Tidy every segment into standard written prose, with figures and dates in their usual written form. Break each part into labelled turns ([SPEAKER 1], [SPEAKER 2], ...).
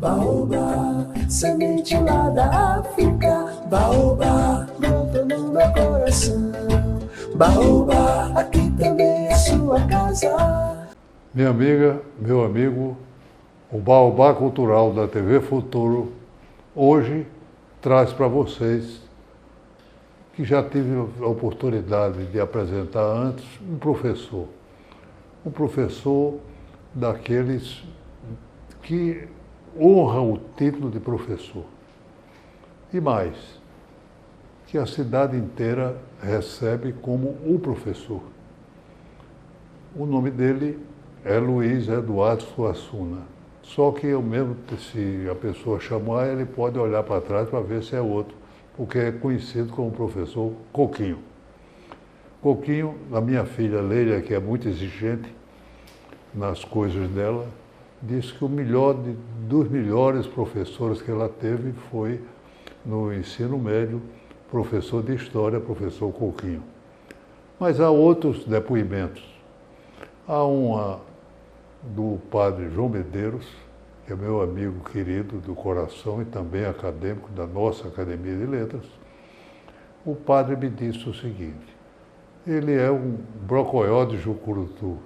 [SPEAKER 1] Baobá, semente lá da África. Baobá, brota no meu coração. Baobá, aqui também é sua casa.
[SPEAKER 2] Minha amiga, meu amigo, o Baobá Cultural da TV Futuro hoje traz para vocês, que já tive a oportunidade de apresentar antes, um professor daqueles que honra o título de professor. E mais, que a cidade inteira recebe como o professor. O nome dele é Luiz Eduardo Suassuna. Só que eu mesmo, se a pessoa chamar, ele pode olhar para trás para ver se é outro, porque é conhecido como professor Coquinho. Coquinho, a minha filha Leila, que é muito exigente nas coisas dela, disse que dos melhores professores que ela teve foi no ensino médio, professor de história, professor Coquinho. Mas há outros depoimentos. Há uma do padre João Medeiros, que é meu amigo querido do coração e também acadêmico da nossa Academia de Letras. O padre me disse o seguinte: ele é um brocoió de Jucurutu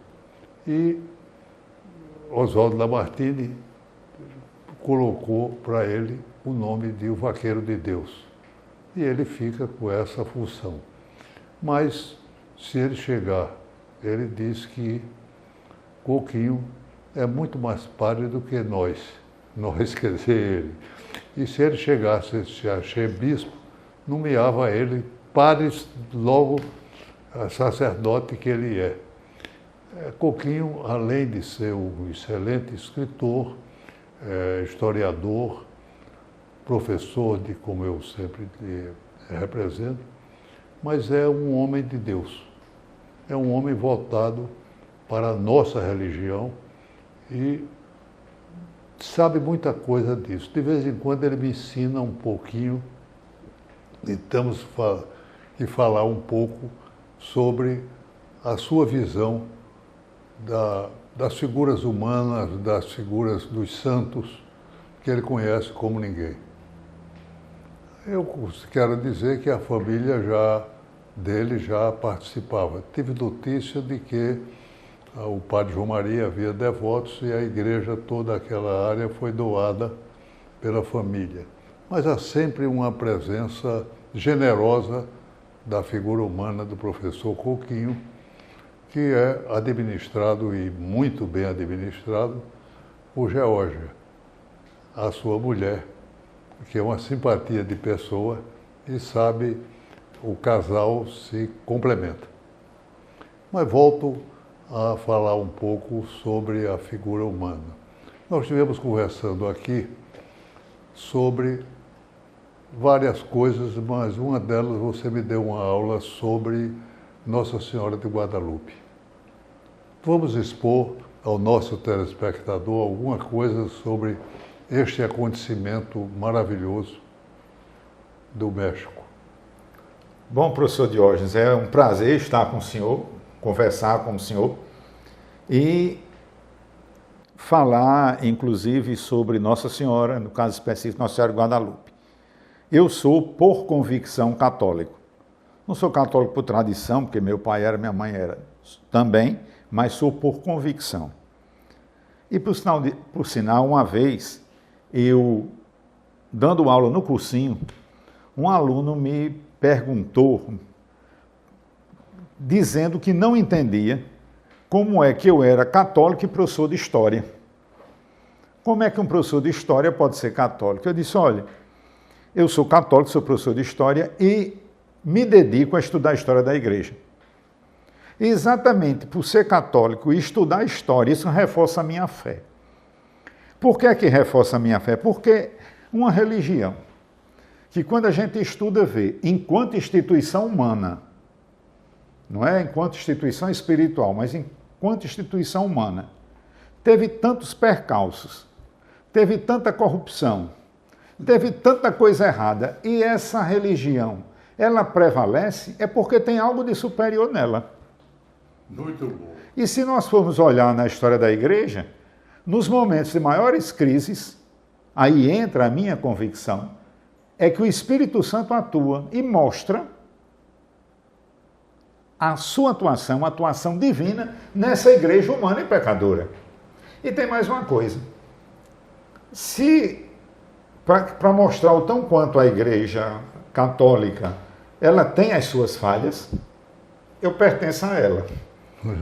[SPEAKER 2] e Oswaldo Lamartine colocou para ele o nome de O Vaqueiro de Deus. E ele fica com essa função. Mas, se ele chegar, ele diz que Coquinho é muito mais padre do que nós quer dizer ele. E se ele chegasse a ser bispo, nomeava ele padre logo sacerdote que ele é. Coquinho, além de ser um excelente escritor, historiador, professor como eu sempre represento, mas é um homem de Deus. É um homem voltado para a nossa religião e sabe muita coisa disso. De vez em quando ele me ensina um pouquinho e temos que falar um pouco sobre a sua visão das figuras humanas, das figuras dos santos, que ele conhece como ninguém. Eu quero dizer que a família dele já participava. Tive notícia de que o padre João Maria havia devotos e a igreja, toda aquela área, foi doada pela família. Mas há sempre uma presença generosa da figura humana do professor Coquinho, que é administrado e muito bem administrado por Geórgia, a sua mulher, que é uma simpatia de pessoa e sabe, o casal se complementa. Mas volto a falar um pouco sobre a figura humana. Nós estivemos conversando aqui sobre várias coisas, mas uma delas você me deu uma aula sobre Nossa Senhora de Guadalupe. Vamos expor ao nosso telespectador alguma coisa sobre este acontecimento maravilhoso do México.
[SPEAKER 3] Bom, professor Diógenes, é um prazer estar com o senhor, conversar com o senhor e falar, inclusive, sobre Nossa Senhora, no caso específico, Nossa Senhora de Guadalupe. Eu sou, por convicção, católico. Não sou católico por tradição, porque meu pai era, minha mãe era também, mas sou por convicção. E, por sinal, uma vez, eu, dando aula no cursinho, um aluno me perguntou, dizendo que não entendia como é que eu era católico e professor de história. Como é que um professor de história pode ser católico? Eu disse, olha, eu sou católico, sou professor de história e me dedico a estudar a história da igreja. E exatamente por ser católico e estudar história, isso reforça a minha fé. Por que é que reforça a minha fé? Porque uma religião que quando a gente estuda vê, enquanto instituição humana, não é enquanto instituição espiritual, mas enquanto instituição humana, teve tantos percalços, teve tanta corrupção, teve tanta coisa errada, e essa religião, ela prevalece, é porque tem algo de superior nela.
[SPEAKER 2] Muito bom.
[SPEAKER 3] E se nós formos olhar na história da igreja, nos momentos de maiores crises, aí entra a minha convicção, é que o Espírito Santo atua e mostra a sua atuação, a atuação divina nessa igreja humana e pecadora. E tem mais uma coisa. Se, para mostrar o tão quanto a igreja católica, ela tem as suas falhas, eu pertenço a ela.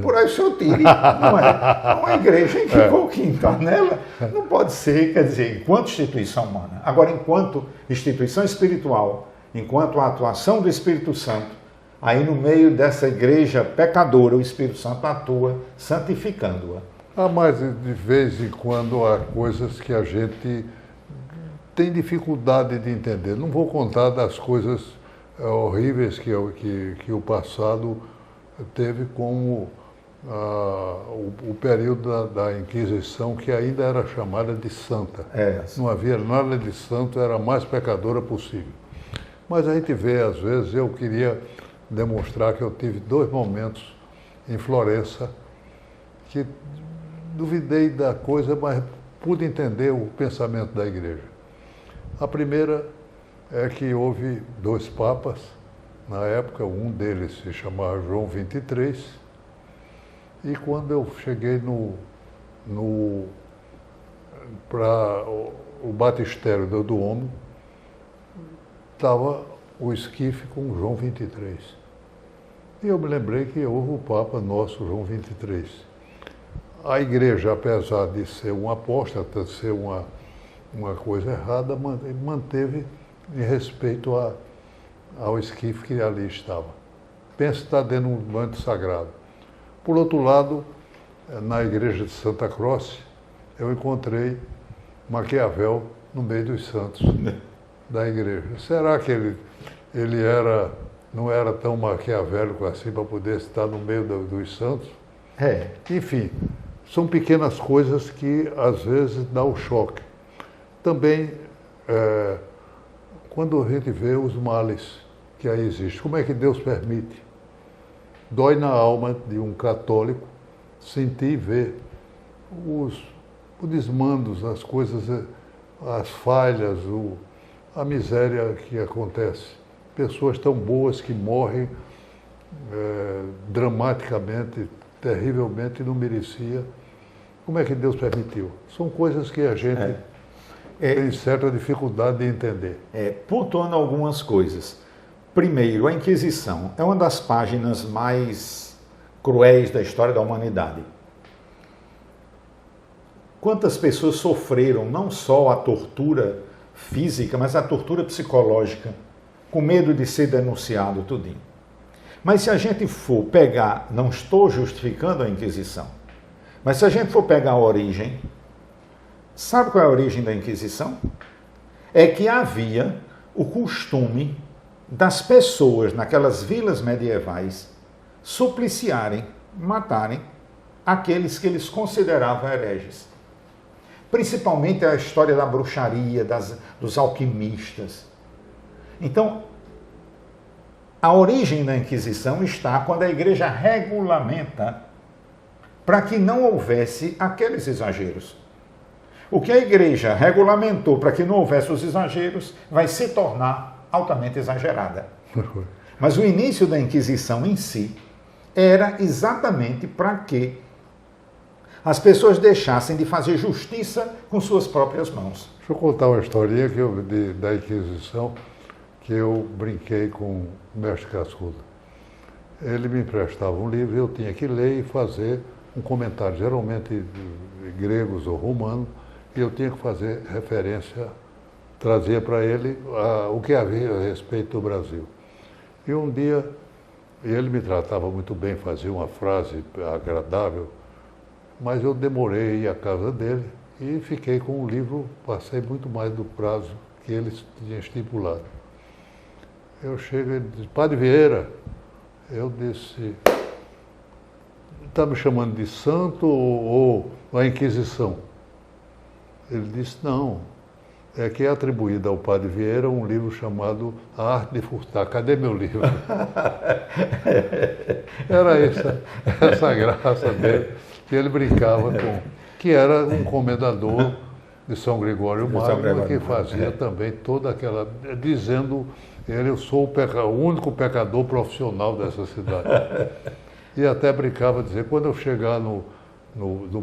[SPEAKER 3] Por aí o senhor tire, não é? Uma igreja em que quem está nela não pode ser, quer dizer, enquanto instituição humana. Agora, enquanto instituição espiritual, enquanto a atuação do Espírito Santo, aí no meio dessa igreja pecadora, o Espírito Santo atua santificando-a.
[SPEAKER 2] Mas de vez em quando há coisas que a gente tem dificuldade de entender. Não vou contar das coisas horríveis que o passado teve, como o período da Inquisição, que ainda era chamada de santa. Não havia nada de santo, era a mais pecadora possível. Mas a gente vê, às vezes, eu queria demonstrar que eu tive 2 momentos em Florença que duvidei da coisa, mas pude entender o pensamento da igreja. A primeira é que houve 2 papas, na época, um deles se chamava João XXIII, e quando eu cheguei para o batistério do Duomo, estava o esquife com João XXIII. E eu me lembrei que houve o Papa nosso, João XXIII. A igreja, apesar de ser um apóstata, de ser uma coisa errada, manteve em respeito ao esquife que ali estava. Pensa que está dentro de um manto sagrado. Por outro lado, na igreja de Santa Croce, eu encontrei Maquiavel no meio dos santos da igreja. Será que ele não era tão maquiavélico assim para poder estar no meio dos santos? Enfim, são pequenas coisas que às vezes dá o choque. Também, quando a gente vê os males que aí existem, como é que Deus permite? Dói na alma de um católico sentir e ver os desmandos, as coisas, as falhas, a miséria que acontece. Pessoas tão boas que morrem dramaticamente, terrivelmente, e não merecia. Como é que Deus permitiu? São coisas que a gente tem certa dificuldade de entender.
[SPEAKER 3] Pontuando algumas coisas. Primeiro, a Inquisição é uma das páginas mais cruéis da história da humanidade. Quantas pessoas sofreram não só a tortura física, mas a tortura psicológica, com medo de ser denunciado, tudinho. Mas se a gente for pegar, não estou justificando a Inquisição, mas se a gente for pegar a origem, sabe qual é a origem da Inquisição? É que havia o costume das pessoas naquelas vilas medievais supliciarem, matarem aqueles que eles consideravam hereges. Principalmente a história da bruxaria, dos alquimistas. Então, a origem da Inquisição está quando a igreja regulamenta para que não houvesse aqueles exageros. O que a igreja regulamentou para que não houvesse os exageros vai se tornar altamente exagerada. Mas o início da Inquisição em si era exatamente para que as pessoas deixassem de fazer justiça com suas próprias mãos.
[SPEAKER 2] Deixa eu contar uma historinha da Inquisição, que eu brinquei com o mestre Cascudo. Ele me emprestava um livro, eu tinha que ler e fazer um comentário, geralmente de gregos ou romanos, e eu tinha que fazer referência, trazer para ele o que havia a respeito do Brasil. E um dia, ele me tratava muito bem, fazia uma frase agradável, mas eu demorei a ir à casa dele e fiquei com o livro, passei muito mais do prazo que ele tinha estipulado. Eu chego e ele disse: Padre Vieira, eu disse, está me chamando de santo ou a Inquisição? Ele disse: não, é que é atribuído ao Padre Vieira um livro chamado A Arte de Furtar. Cadê meu livro? Era essa graça dele, que ele brincava com, que era um comendador de São Gregório
[SPEAKER 3] De São
[SPEAKER 2] Magno,
[SPEAKER 3] Gregório
[SPEAKER 2] que
[SPEAKER 3] Magno,
[SPEAKER 2] fazia também toda aquela, dizendo, eu sou o único pecador profissional dessa cidade. E até brincava, dizer, quando eu chegar no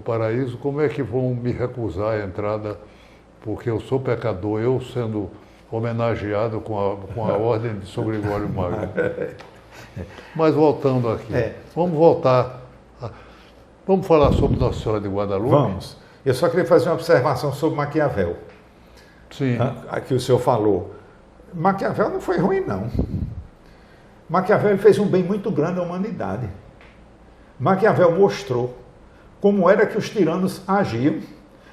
[SPEAKER 2] paraíso, como é que vão me recusar a entrada, porque eu sou pecador, eu sendo homenageado com a ordem de São Gregório Magno. Mas voltando aqui, vamos voltar, vamos falar sobre Nossa Senhora de Guadalupe?
[SPEAKER 3] Vamos. Eu só queria fazer uma observação sobre Maquiavel.
[SPEAKER 2] Sim.
[SPEAKER 3] Aqui o senhor falou. Maquiavel não foi ruim, não. Maquiavel fez um bem muito grande à humanidade. Maquiavel mostrou como era que os tiranos agiam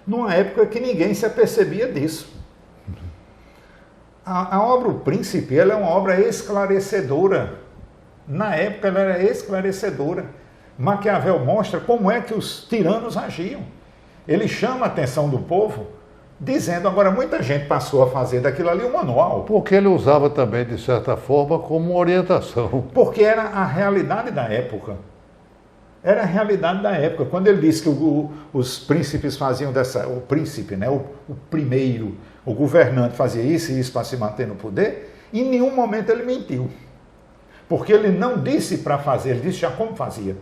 [SPEAKER 3] numa época que ninguém se apercebia disso. A obra O Príncipe, ela é uma obra esclarecedora. Na época ela era esclarecedora. Maquiavel mostra como é que os tiranos agiam. Ele chama a atenção do povo, dizendo, agora muita gente passou a fazer daquilo ali um manual.
[SPEAKER 2] Porque ele usava também, de certa forma, como orientação.
[SPEAKER 3] Porque era a realidade da época. Era a realidade da época. Quando ele disse que os príncipes faziam o príncipe, né, o primeiro, o governante fazia isso e isso para se manter no poder, em nenhum momento ele mentiu. Porque ele não disse para fazer, ele disse já como fazia.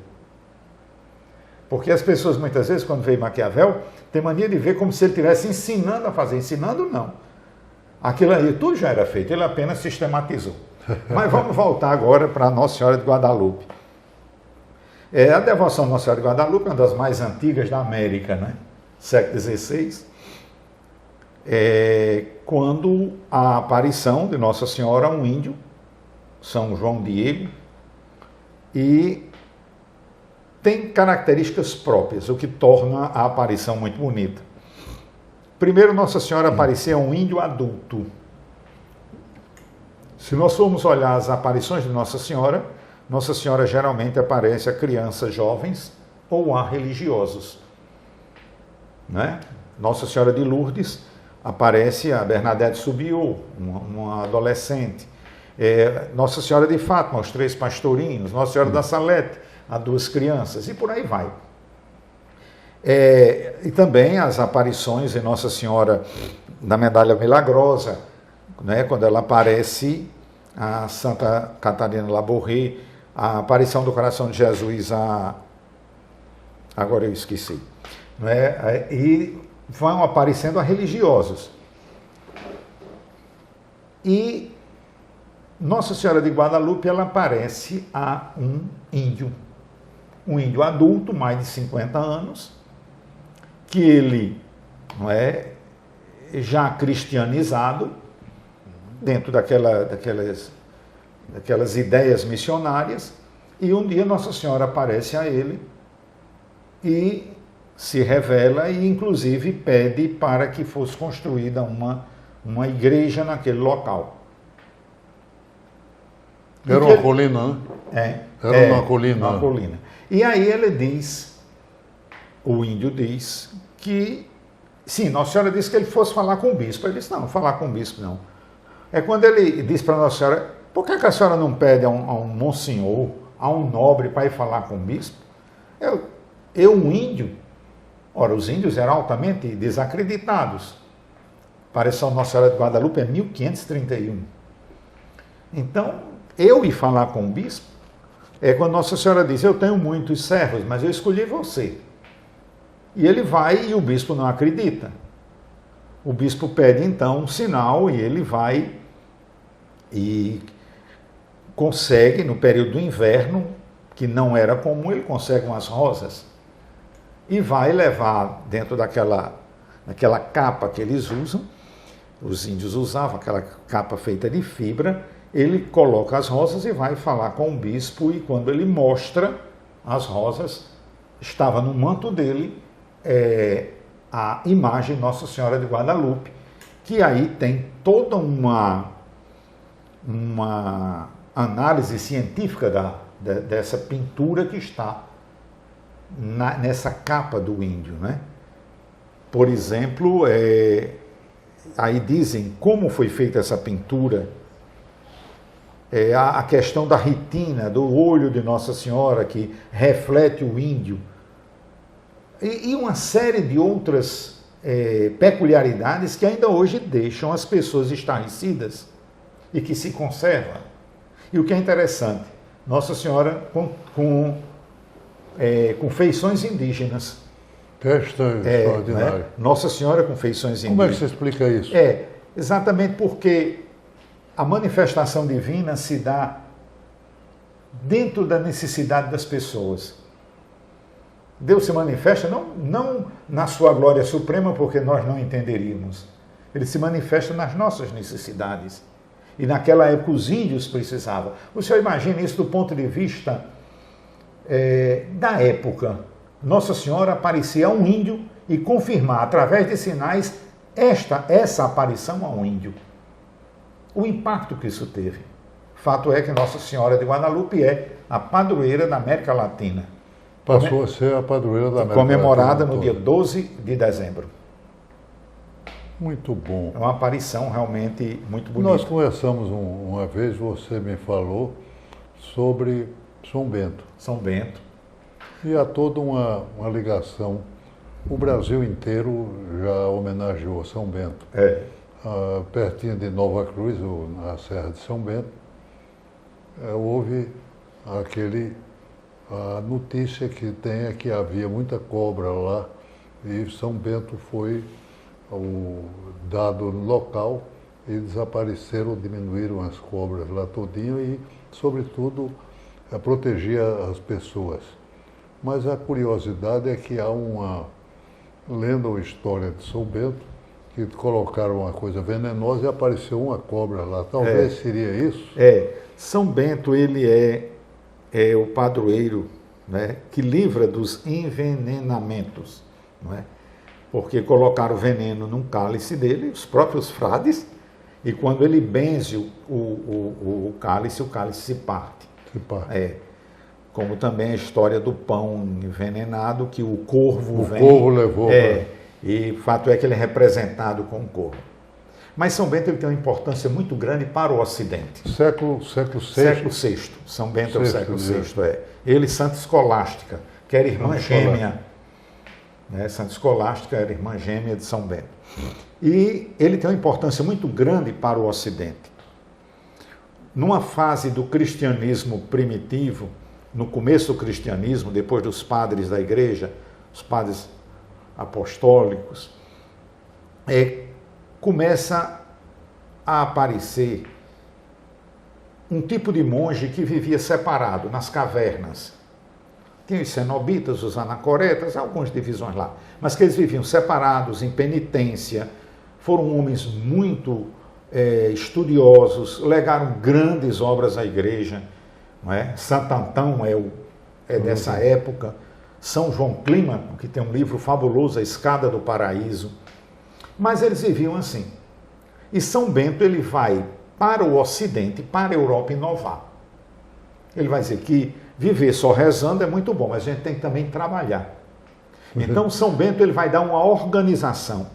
[SPEAKER 3] Porque as pessoas muitas vezes, quando veem Maquiavel, têm mania de ver como se ele estivesse ensinando a fazer. Ensinando não. Aquilo ali tudo já era feito, ele apenas sistematizou. Mas vamos voltar agora para Nossa Senhora de Guadalupe. A devoção à Nossa Senhora de Guadalupe é uma das mais antigas da América, né? Século XVI. Quando a aparição de Nossa Senhora a um índio, São João Diego, e tem características próprias, o que torna a aparição muito bonita. Primeiro, Nossa Senhora aparecia a um índio adulto. Se nós formos olhar as aparições de Nossa Senhora geralmente aparece a crianças jovens ou a religiosos. Né? Nossa Senhora de Lourdes aparece a Bernadette Subiu, uma adolescente. Nossa Senhora de Fátima, os 3 pastorinhos. Nossa Senhora da Salete, a 2 crianças, e por aí vai. E também as aparições de Nossa Senhora da Medalha Milagrosa, né, quando ela aparece a Santa Catarina Labouré, a aparição do Coração de Jesus, agora eu esqueci, né, e vão aparecendo a religiosos. E Nossa Senhora de Guadalupe, ela aparece a um índio adulto, mais de 50 anos, que ele já cristianizado, dentro daquelas ideias missionárias, e um dia Nossa Senhora aparece a ele e se revela e inclusive pede para que fosse construída uma igreja naquele local.
[SPEAKER 2] Era uma colina, né? Era uma colina.
[SPEAKER 3] Uma colina. E aí ele diz, o índio diz, que, sim, Nossa Senhora disse que ele fosse falar com o bispo. Ele disse, não falar com o bispo não. É quando ele diz para Nossa Senhora, por que a senhora não pede a um monsenhor, a um nobre para ir falar com o bispo? Um índio? Ora, os índios eram altamente desacreditados. Aparição Nossa Senhora de Guadalupe é 1531. Então, eu ir falar com o bispo, quando Nossa Senhora diz, eu tenho muitos servos, mas eu escolhi você. E ele vai e o bispo não acredita. O bispo pede então um sinal e ele vai e consegue, no período do inverno, que não era comum, ele consegue umas rosas e vai levar dentro daquela capa que eles usam, os índios usavam aquela capa feita de fibra. Ele coloca as rosas e vai falar com o bispo, e quando ele mostra as rosas, estava no manto dele a imagem de Nossa Senhora de Guadalupe, que aí tem toda uma análise científica dessa pintura que está nessa capa do índio, né? Por exemplo, aí dizem como foi feita essa pintura, a questão da retina, do olho de Nossa Senhora, que reflete o índio, e uma série de outras peculiaridades que ainda hoje deixam as pessoas estarrecidas e que se conservam. E o que é interessante, Nossa Senhora com feições indígenas.
[SPEAKER 2] Testa extraordinário.
[SPEAKER 3] Né? Nossa Senhora com feições indígenas.
[SPEAKER 2] Como é que você explica isso?
[SPEAKER 3] Exatamente porque a manifestação divina se dá dentro da necessidade das pessoas. Deus se manifesta não na sua glória suprema, porque nós não entenderíamos. Ele se manifesta nas nossas necessidades. E naquela época os índios precisavam. O senhor imagina isso do ponto de vista da época. Nossa Senhora aparecia a um índio e confirmar, através de sinais, essa aparição a um índio. O impacto que isso teve. Fato é que Nossa Senhora de Guadalupe é a padroeira da América Latina.
[SPEAKER 2] Passou a ser a padroeira da América Latina.
[SPEAKER 3] Comemorada no dia 12 de dezembro.
[SPEAKER 2] Muito bom.
[SPEAKER 3] É uma aparição realmente muito bonita.
[SPEAKER 2] Nós conversamos uma vez, você me falou sobre São Bento.
[SPEAKER 3] São Bento.
[SPEAKER 2] E há toda uma ligação. O Brasil inteiro já homenageou São Bento. Pertinho de Nova Cruz, na Serra de São Bento, houve a notícia que tem é que havia muita cobra lá e São Bento foi o dado local e desapareceram, diminuíram as cobras lá todinho e, sobretudo, protegia as pessoas. Mas a curiosidade é que há uma lenda ou história de São Bento que colocaram uma coisa venenosa e apareceu uma cobra lá. Talvez seria isso?
[SPEAKER 3] São Bento, ele é o padroeiro, né, que livra dos envenenamentos, não é? Porque colocaram veneno num cálice dele, os próprios frades, e quando ele benze o cálice se parte. Como também a história do pão envenenado, que o corvo vem...
[SPEAKER 2] O corvo levou.
[SPEAKER 3] E o fato é que ele é representado com o corvo. Mas São Bento ele tem uma importância muito grande para o Ocidente.
[SPEAKER 2] Século VI.
[SPEAKER 3] Século VI. São Bento é o século VI. Ele, Santa Escolástica, que era irmã gêmea. Né? Santa Escolástica era irmã gêmea de São Bento. E ele tem uma importância muito grande para o Ocidente. Numa fase do cristianismo primitivo, no começo do cristianismo, depois dos padres da igreja, os padres apostólicos, começa a aparecer um tipo de monge que vivia separado nas cavernas. Tinha os cenobitas, os anacoretas, algumas divisões lá, mas que eles viviam separados, em penitência, foram homens muito estudiosos, legaram grandes obras à igreja, não é? Santo Antão é dessa época, São João Clímaco, que tem um livro fabuloso, A Escada do Paraíso, mas eles viviam assim. E São Bento ele vai para o Ocidente, para a Europa inovar. Ele vai dizer que viver só rezando é muito bom, mas a gente tem que também trabalhar. Então São Bento ele vai dar uma organização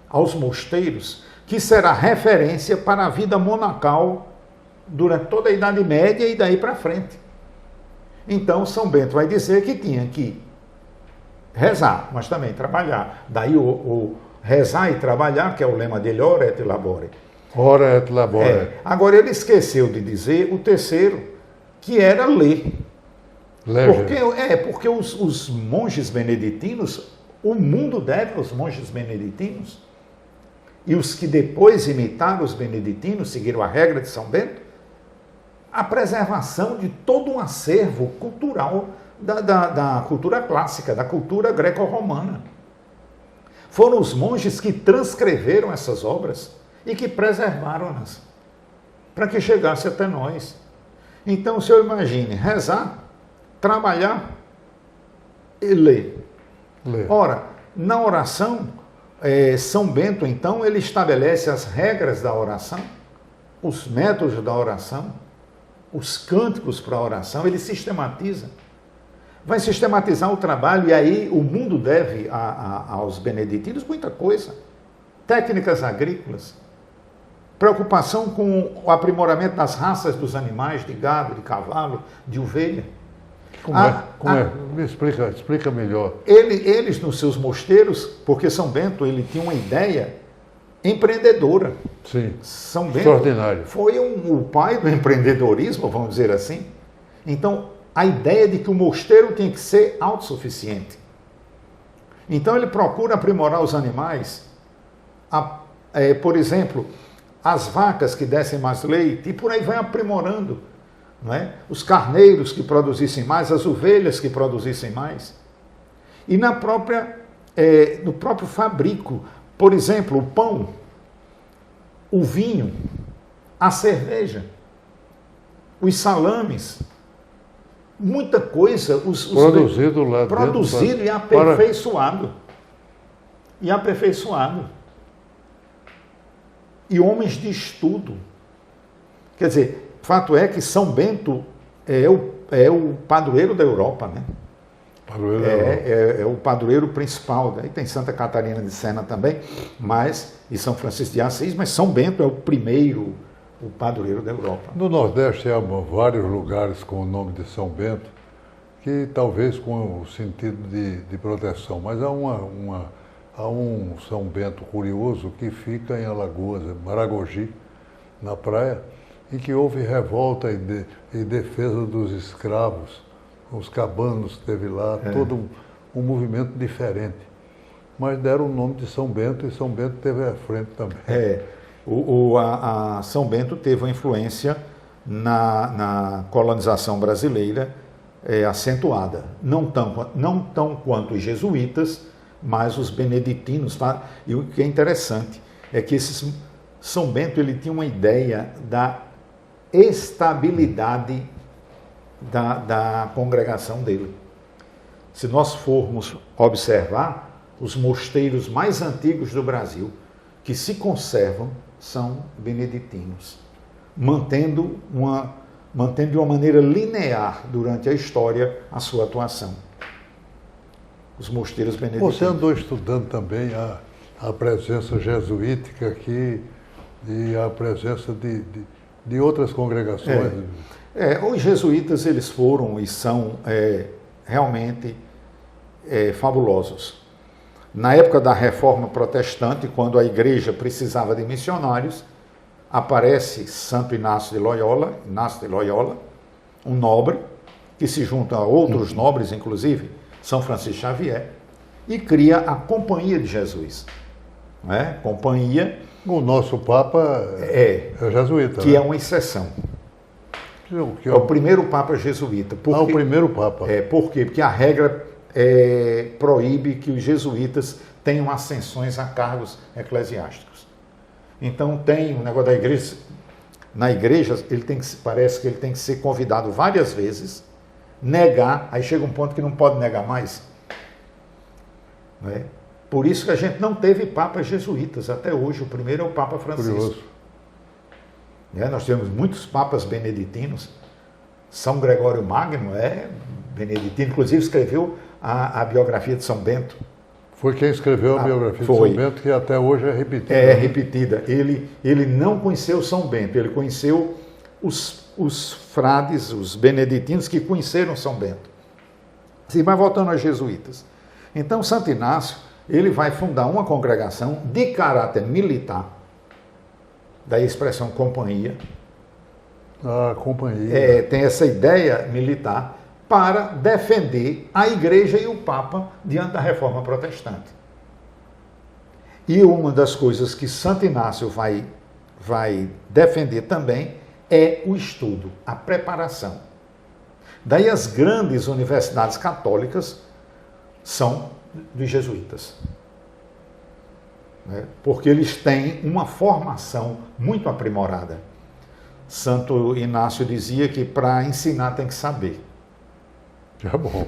[SPEAKER 3] aos mosteiros que será referência para a vida monacal durante toda a Idade Média e daí para frente. Então São Bento vai dizer que tinha que rezar, mas também trabalhar. Daí o rezar e trabalhar, que é o lema dele, ora et labore.
[SPEAKER 2] Ora et labore.
[SPEAKER 3] Agora ele esqueceu de dizer o terceiro, que era ler. Porque os monges beneditinos, o mundo deve aos monges beneditinos, e os que depois imitaram os beneditinos, seguiram a regra de São Bento, a preservação de todo um acervo cultural da cultura clássica, da cultura greco-romana. Foram os monges que transcreveram essas obras e que preservaram-nas para que chegasse até nós. Então, o senhor imagine, rezar, trabalhar e ler. Ora, na oração, São Bento, então, ele estabelece as regras da oração, os métodos da oração, os cânticos para a oração, ele sistematiza. Vai sistematizar o trabalho e aí o mundo deve aos beneditinos muita coisa. Técnicas agrícolas, preocupação com o aprimoramento das raças dos animais, de gado, de cavalo, de ovelha.
[SPEAKER 2] Como é? Me explica melhor.
[SPEAKER 3] Eles, nos seus mosteiros, porque São Bento ele tinha uma ideia empreendedora.
[SPEAKER 2] Sim.
[SPEAKER 3] São Bento
[SPEAKER 2] Extraordinário.
[SPEAKER 3] foi o pai do empreendedorismo, vamos dizer assim. Então, a ideia de que o mosteiro tinha que ser autossuficiente. Então, ele procura aprimorar os animais. Por exemplo, as vacas que dessem mais leite, e por aí vai aprimorando. Não é? Os carneiros que produzissem mais, as ovelhas que produzissem mais. E no próprio fabrico, por exemplo, o pão, o vinho, a cerveja, os salames, muita coisa
[SPEAKER 2] Produzido lá
[SPEAKER 3] produzido
[SPEAKER 2] dentro.
[SPEAKER 3] E aperfeiçoado. E aperfeiçoado. E homens de estudo. Quer dizer, fato é que São Bento é o padroeiro da Europa, né? É o padroeiro principal. Aí tem Santa Catarina de Sena também, e São Francisco de Assis, mas São Bento é o primeiro, o padroeiro da Europa.
[SPEAKER 2] No Nordeste há vários lugares com o nome de São Bento, que talvez com o sentido de proteção, mas há um São Bento curioso que fica em Alagoas, Maragogi, na praia, em que houve revolta e defesa dos escravos. Os cabanos teve lá, todo um movimento diferente. Mas deram o nome de São Bento e São Bento teve à frente também.
[SPEAKER 3] São Bento teve uma influência na colonização brasileira acentuada. Não tão quanto os jesuítas, mas os beneditinos. E o que é interessante é que São Bento ele tinha uma ideia da estabilidade da congregação dele. Se nós formos observar, os mosteiros mais antigos do Brasil que se conservam são beneditinos, mantendo de uma maneira linear durante a história a sua atuação. Os mosteiros beneditinos.
[SPEAKER 2] Você andou estudando também a presença jesuítica aqui e a presença de outras congregações.
[SPEAKER 3] Os jesuítas eles foram e são realmente fabulosos. Na época da Reforma Protestante, quando a igreja precisava de missionários, aparece Santo Inácio de Loyola, um nobre, que se junta a outros nobres, inclusive São Francisco Xavier, e cria a Companhia de Jesus. Companhia...
[SPEAKER 2] O nosso Papa é jesuíta.
[SPEAKER 3] Que é uma exceção. É o primeiro Papa jesuíta.
[SPEAKER 2] O primeiro Papa.
[SPEAKER 3] Por quê? Porque a regra proíbe que os jesuítas tenham ascensões a cargos eclesiásticos. Então tem o negócio da igreja. Na igreja, parece que ele tem que ser convidado várias vezes, negar, aí chega um ponto que não pode negar mais. Por isso que a gente não teve papas jesuítas até hoje. O primeiro é o Papa Francisco.
[SPEAKER 2] Curioso.
[SPEAKER 3] Nós tivemos muitos papas beneditinos. São Gregório Magno é beneditino, inclusive escreveu a biografia de São Bento.
[SPEAKER 2] Foi quem escreveu a biografia de São Bento, que até hoje é repetida.
[SPEAKER 3] É repetida. Ele não conheceu São Bento, ele conheceu os frades, os beneditinos que conheceram São Bento. Sim, mas voltando aos jesuítas. Então, Santo Inácio, ele vai fundar uma congregação de caráter militar, daí a expressão companhia.
[SPEAKER 2] A companhia.
[SPEAKER 3] Tem essa ideia militar para defender a igreja e o Papa diante da Reforma Protestante. E uma das coisas que Santo Inácio vai defender também é o estudo, a preparação. Daí as grandes universidades católicas são dos jesuítas. Porque eles têm uma formação muito aprimorada. Santo Inácio dizia que para ensinar tem que saber.
[SPEAKER 2] Bom.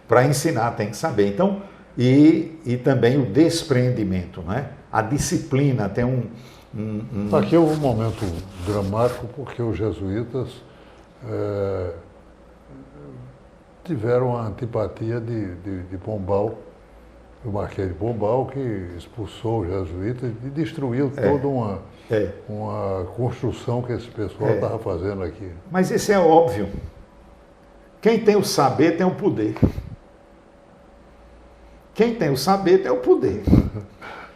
[SPEAKER 3] Para ensinar tem que saber. Então, e também o despreendimento, a disciplina tem
[SPEAKER 2] Aqui é um momento dramático, porque os jesuítas tiveram a antipatia de Pombal, o Marquês de Pombal, que expulsou os jesuítas e destruiu toda uma construção que esse pessoal estava fazendo aqui.
[SPEAKER 3] Mas isso é óbvio. Quem tem o saber tem o poder. Quem tem o saber tem o poder.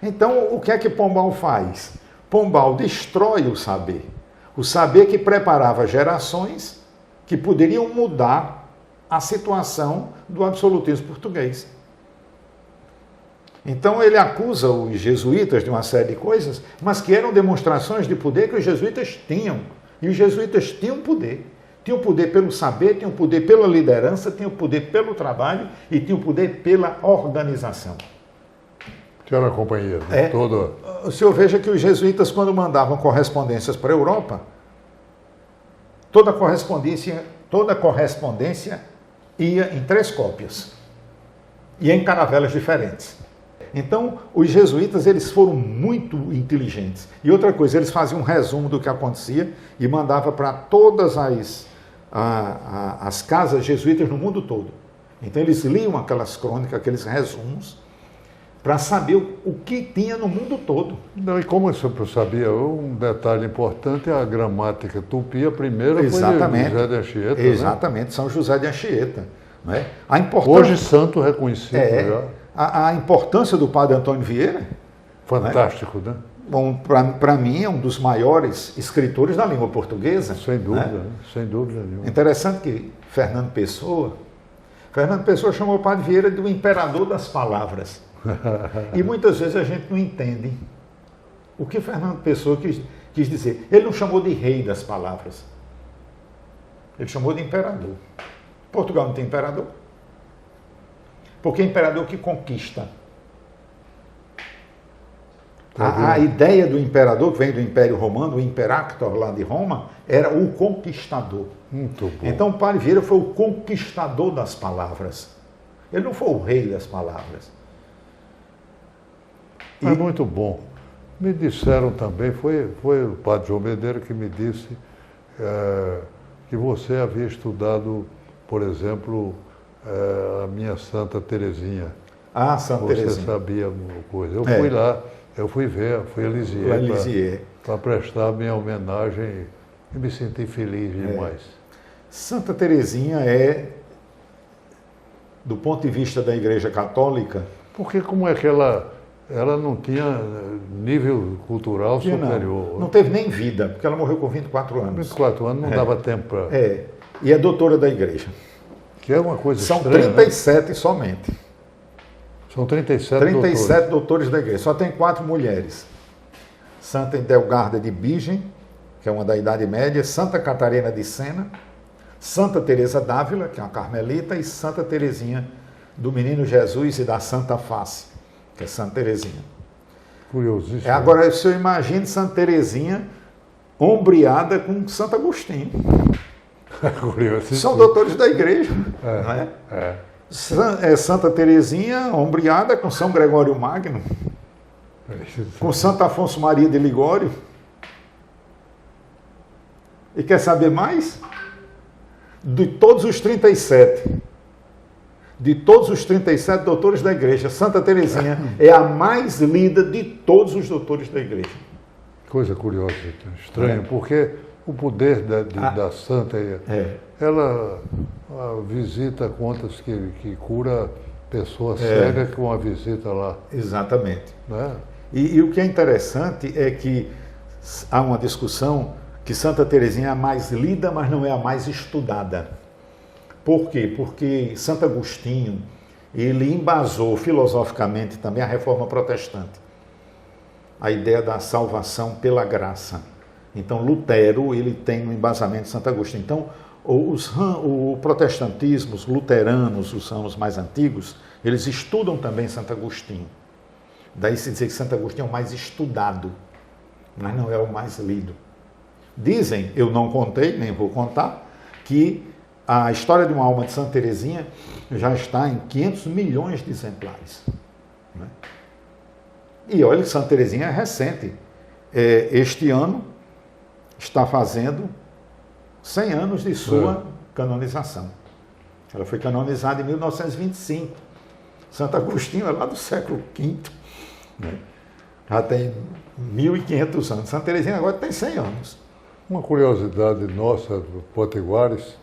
[SPEAKER 3] Então, o que é que Pombal faz? Pombal destrói o saber. O saber que preparava gerações que poderiam mudar a situação do absolutismo português. Então ele acusa os jesuítas de uma série de coisas, mas que eram demonstrações de poder que os jesuítas tinham. E os jesuítas tinham poder. Tinham poder pelo saber, tinham poder pela liderança, tinham poder pelo trabalho e tinham poder pela organização.
[SPEAKER 2] Tinha a companhia, né? Toda...
[SPEAKER 3] O senhor veja que os jesuítas, quando mandavam correspondências para a Europa, toda correspondência ia em 3 cópias. Ia em caravelas diferentes. Então, os jesuítas, eles foram muito inteligentes. E outra coisa, eles faziam um resumo do que acontecia e mandava para todas as casas jesuítas no mundo todo. Então, eles liam aquelas crônicas, aqueles resumos, para saber o que tinha no mundo todo.
[SPEAKER 2] Não, e como eu sempre sabia, um detalhe importante é a gramática tupi. A primeira
[SPEAKER 3] Exatamente.
[SPEAKER 2] foi de José de Anchieta.
[SPEAKER 3] Exatamente,
[SPEAKER 2] né?
[SPEAKER 3] São José de Anchieta. Não é? A importância...
[SPEAKER 2] Hoje santo reconhecido já.
[SPEAKER 3] A importância do padre Antônio Vieira...
[SPEAKER 2] Fantástico, né?
[SPEAKER 3] Bom, para mim é um dos maiores escritores da língua portuguesa.
[SPEAKER 2] Sem dúvida, né? Sem dúvida nenhuma.
[SPEAKER 3] Interessante que Fernando Pessoa chamou o padre Vieira de o imperador das palavras. E muitas vezes a gente não entende o que Fernando Pessoa quis dizer. Ele não chamou de rei das palavras. Ele chamou de imperador. Portugal não tem imperador. Porque é imperador que conquista. A ideia do imperador, que vem do Império Romano, o Imperactor lá de Roma, era o conquistador.
[SPEAKER 2] Muito bom.
[SPEAKER 3] Então o padre Vieira foi o conquistador das palavras. Ele não foi o rei das palavras.
[SPEAKER 2] É muito bom. Me disseram também, foi o padre João Medeira que me disse que você havia estudado, por exemplo, a minha Santa Teresinha.
[SPEAKER 3] Ah, Santa Teresinha.
[SPEAKER 2] Você sabia alguma coisa. Eu fui lá, fui a Lisieux para prestar minha homenagem e me senti feliz demais.
[SPEAKER 3] Santa Teresinha é, do ponto de vista da Igreja Católica...
[SPEAKER 2] Porque como é que ela não tinha nível cultural superior?
[SPEAKER 3] Não teve nem vida, porque ela morreu com 24 anos.
[SPEAKER 2] 24 anos não dava tempo para...
[SPEAKER 3] E é doutora da Igreja.
[SPEAKER 2] Que é uma coisa
[SPEAKER 3] São
[SPEAKER 2] estranha,
[SPEAKER 3] 37
[SPEAKER 2] né?
[SPEAKER 3] somente.
[SPEAKER 2] São 37
[SPEAKER 3] doutores da Igreja. Só tem 4 mulheres. Santa Edelgarda de Bingen, que é uma da Idade Média, Santa Catarina de Sena, Santa Teresa d'Ávila, que é uma carmelita, e Santa Teresinha do Menino Jesus e da Santa Face, que é Santa Teresinha.
[SPEAKER 2] Curiosíssimo.
[SPEAKER 3] Agora, se eu imagine Santa Teresinha ombreada com Santo Agostinho. São doutores da Igreja. Não é? Santa Teresinha ombreada com São Gregório Magno, com Santo Afonso Maria de Ligório. E quer saber mais? De todos os 37 doutores da Igreja, Santa Teresinha é a mais lida de todos os doutores da Igreja.
[SPEAKER 2] Coisa curiosa, estranho, porque o poder da Santa, ela visita contas que cura pessoas cegas com uma visita lá.
[SPEAKER 3] Exatamente.
[SPEAKER 2] Né?
[SPEAKER 3] E o que é interessante é que há uma discussão que Santa Teresinha é a mais lida, mas não é a mais estudada. Por quê? Porque Santo Agostinho, ele embasou filosoficamente também a Reforma Protestante. A ideia da salvação pela graça. Então, Lutero, ele tem um embasamento de Santo Agostinho. Então, o protestantismo, os luteranos, os ramos mais antigos, eles estudam também Santo Agostinho. Daí se dizer que Santo Agostinho é o mais estudado, mas não é o mais lido. Dizem, eu não contei, nem vou contar, que a história de uma alma de Santa Teresinha já está em 500 milhões de exemplares. Né? E olha que Santa Teresinha é recente. Este ano está fazendo 100 anos de sua canonização. Ela foi canonizada em 1925. Santo Agostinho é lá do século V. Né? Já tem 1.500 anos. Santa Teresinha agora tem 100 anos.
[SPEAKER 2] Uma curiosidade nossa, potiguares,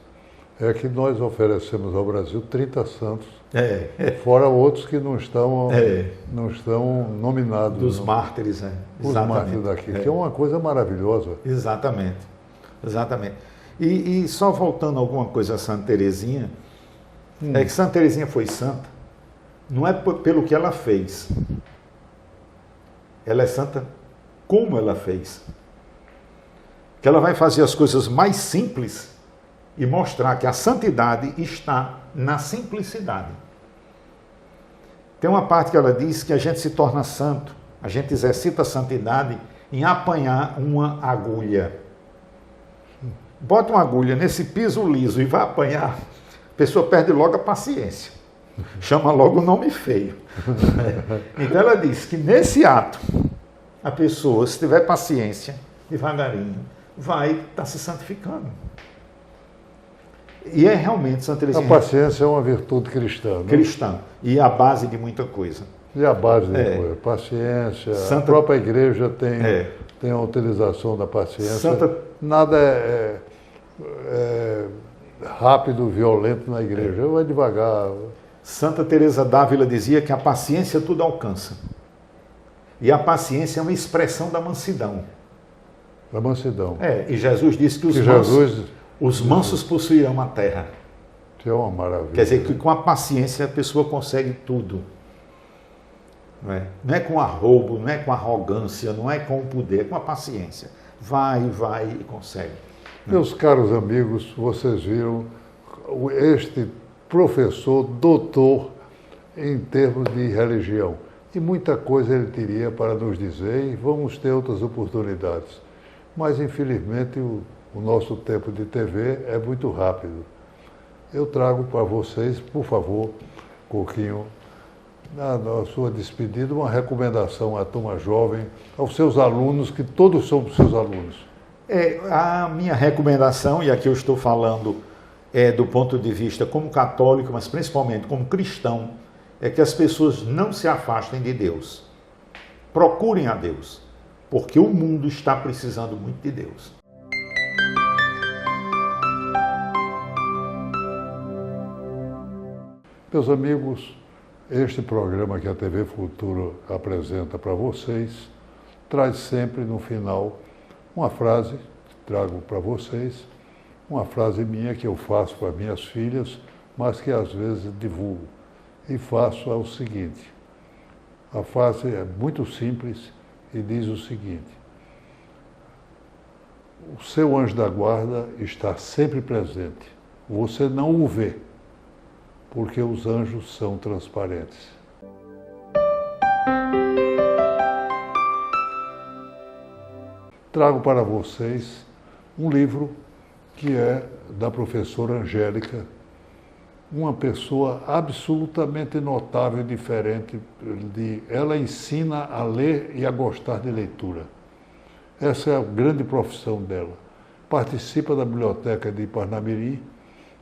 [SPEAKER 2] é que nós oferecemos ao Brasil 30 santos,
[SPEAKER 3] É,
[SPEAKER 2] fora outros que não estão,
[SPEAKER 3] É.
[SPEAKER 2] não estão nominados.
[SPEAKER 3] dos
[SPEAKER 2] não.
[SPEAKER 3] mártires, né?
[SPEAKER 2] Os mártires daqui, que é uma coisa maravilhosa.
[SPEAKER 3] Exatamente, exatamente. E só voltando alguma coisa a Santa Teresinha, é que Santa Teresinha foi santa, não é pelo que ela fez. Ela é santa como ela fez. Que ela vai fazer as coisas mais simples e mostrar que a santidade está na simplicidade. Tem uma parte que ela diz que a gente se torna santo, a gente exercita a santidade em apanhar uma agulha. Bota uma agulha nesse piso liso e vai apanhar, a pessoa perde logo a paciência. Chama logo o nome feio. Então ela diz que nesse ato, a pessoa, se tiver paciência, devagarinho, vai estar se santificando. E é realmente Santa
[SPEAKER 2] A
[SPEAKER 3] Teresinha
[SPEAKER 2] paciência é uma virtude cristã. Né?
[SPEAKER 3] cristã e a base de muita coisa.
[SPEAKER 2] E a base de
[SPEAKER 3] É.
[SPEAKER 2] coisa. Paciência.
[SPEAKER 3] Santa-
[SPEAKER 2] A própria igreja tem,
[SPEAKER 3] É.
[SPEAKER 2] tem a utilização da paciência.
[SPEAKER 3] Santa-
[SPEAKER 2] Nada é rápido, violento na igreja. Vai devagar.
[SPEAKER 3] Santa Teresa d'Ávila dizia que a paciência tudo alcança. E a paciência é uma expressão da mansidão.
[SPEAKER 2] A mansidão.
[SPEAKER 3] E Jesus disse que
[SPEAKER 2] Que Jesus
[SPEAKER 3] os mansos possuirão a terra.
[SPEAKER 2] que é uma maravilha.
[SPEAKER 3] Quer dizer que com a paciência a pessoa consegue tudo. Não é com arroubo, não é com arrogância, não é com o poder, é com a paciência. Vai e consegue.
[SPEAKER 2] Meus caros amigos, vocês viram este professor doutor em termos de religião. E muita coisa ele teria para nos dizer e vamos ter outras oportunidades. Mas, infelizmente, o nosso tempo de TV é muito rápido. Eu trago para vocês, por favor, Coquinho, na sua despedida, uma recomendação à turma jovem, aos seus alunos, que todos são seus alunos.
[SPEAKER 3] A minha recomendação, e aqui eu estou falando do ponto de vista como católico, mas principalmente como cristão, é que as pessoas não se afastem de Deus. Procurem a Deus, porque o mundo está precisando muito de Deus.
[SPEAKER 2] Meus amigos, este programa que a TV Futuro apresenta para vocês traz sempre no final uma frase, trago para vocês, uma frase minha que eu faço para minhas filhas, mas que às vezes divulgo. E faço o seguinte, a frase é muito simples e diz o seguinte: o seu anjo da guarda está sempre presente, você não o vê, porque os anjos são transparentes. Trago para vocês um livro que é da professora Angélica, uma pessoa absolutamente notável e diferente. Ela ensina a ler e a gostar de leitura. Essa é a grande profissão dela. Participa da biblioteca de Parnamirim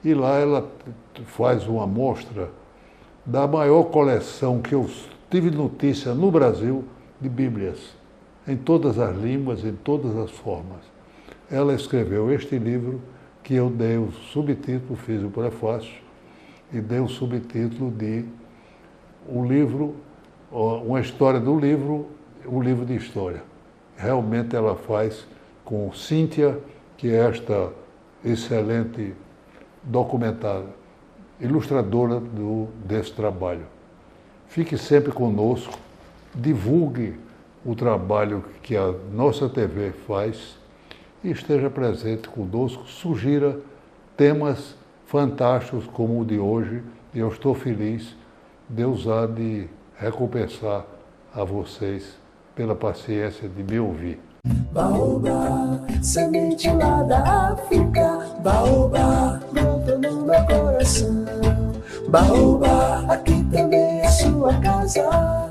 [SPEAKER 2] e lá ela faz uma amostra da maior coleção que eu tive notícia no Brasil de Bíblias, em todas as línguas, em todas as formas. Ela escreveu este livro que eu dei o subtítulo, fiz o prefácio, e dei o subtítulo de o livro, uma história do livro, o livro de história. Realmente ela faz com Cíntia, que é esta excelente documentária, ilustradora desse trabalho. Fique sempre conosco, divulgue o trabalho que a nossa TV faz e esteja presente conosco, sugira temas fantásticos como o de hoje, e eu estou feliz. Deus há de recompensar a vocês pela paciência de me ouvir.
[SPEAKER 1] Baobá, semente lá da África, baobá, brota no meu coração. Baobá, aqui também é sua casa.